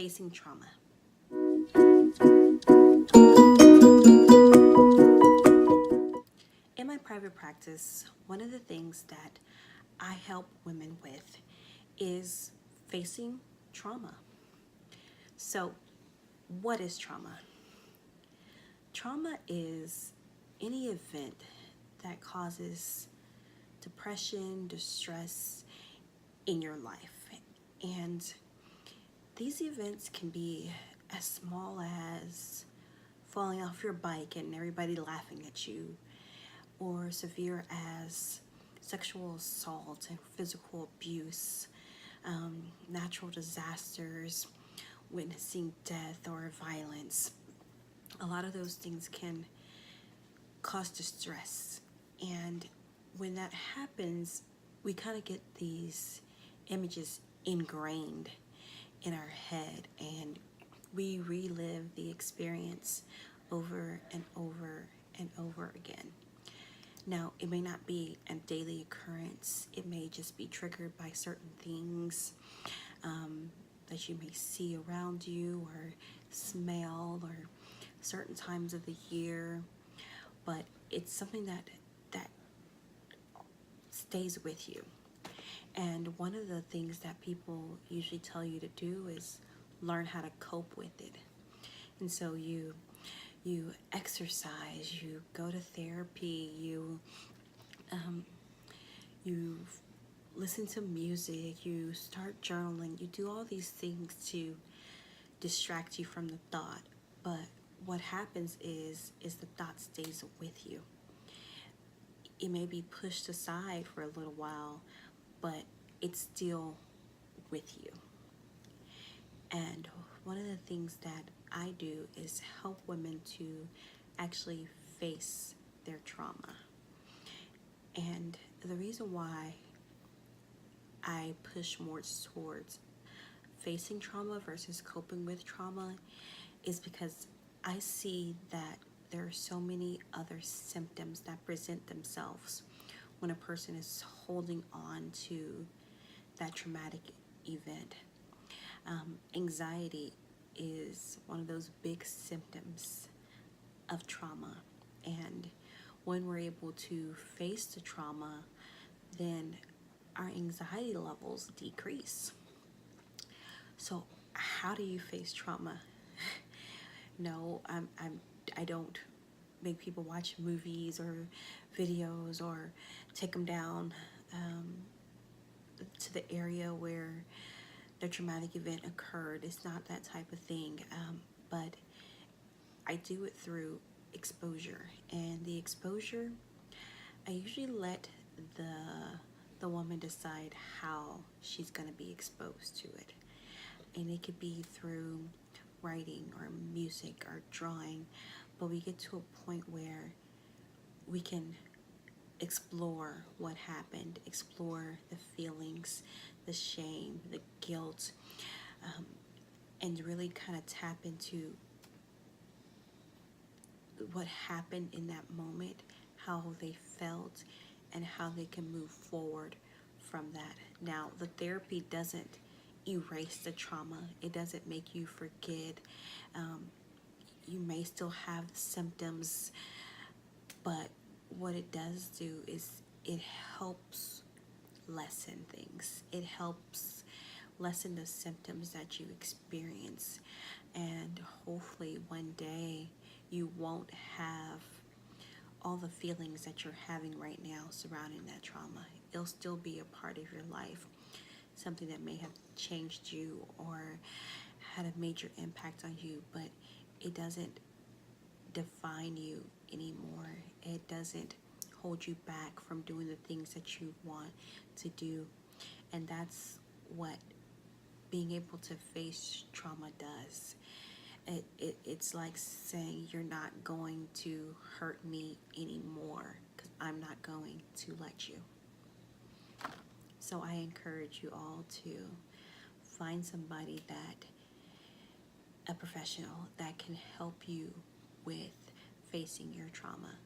facing trauma. In my private practice, one of the things that I help women with is facing trauma. So, what is trauma? Trauma is any event that causes depression, distress in your life. And these events can be as small as falling off your bike and everybody laughing at you, or severe as sexual assault and physical abuse, natural disasters, witnessing death or violence. A lot of those things can cause distress. And when that happens, we kind of get these images ingrained in our head, and we relive the experience over and over and over again. Now, it may not be a daily occurrence. It may just be triggered by certain things that you may see around you or smell or certain times of the year. But it's something that stays with you. And one of the things that people usually tell you to do is learn how to cope with it. And so you exercise, you go to therapy, you listen to music, you start journaling, you do all these things to distract you from the thought. But what happens is the thought stays with you. It may be pushed aside for a little while, but it's still with you. And one of the things that I do is help women to actually face their trauma. And the reason why I push more towards facing trauma versus coping with trauma is because I see that there are so many other symptoms that present themselves when a person is holding on to that traumatic event. Anxiety is one of those big symptoms of trauma, and when we're able to face the trauma, then our anxiety levels decrease. So, how do you face trauma? No, I don't make people watch movies or videos or take them down to the area where the traumatic event occurred. It's not that type of thing, but I do it through exposure. And the exposure, I usually let the woman decide how she's going to be exposed to it. And it could be through writing or music or drawing, but we get to a point where we can explore what happened, explore the feelings, the shame, the guilt, and really kind of tap into what happened in that moment, how they felt, and how they can move forward from that. Now, the therapy doesn't erase the trauma. It doesn't make you forget. You may still have symptoms, but what it does do is it helps lessen things. It helps lessen the symptoms that you experience, and hopefully one day you won't have all the feelings that you're having right now surrounding that trauma. It'll still be a part of your life, something that may have changed you or had a major impact on you, but it doesn't define you anymore. It doesn't hold you back from doing the things that you want to do. And that's what being able to face trauma does. It's like saying you're not going to hurt me anymore because I'm not going to let you. So I encourage you all to find somebody a professional that can help you with facing your trauma.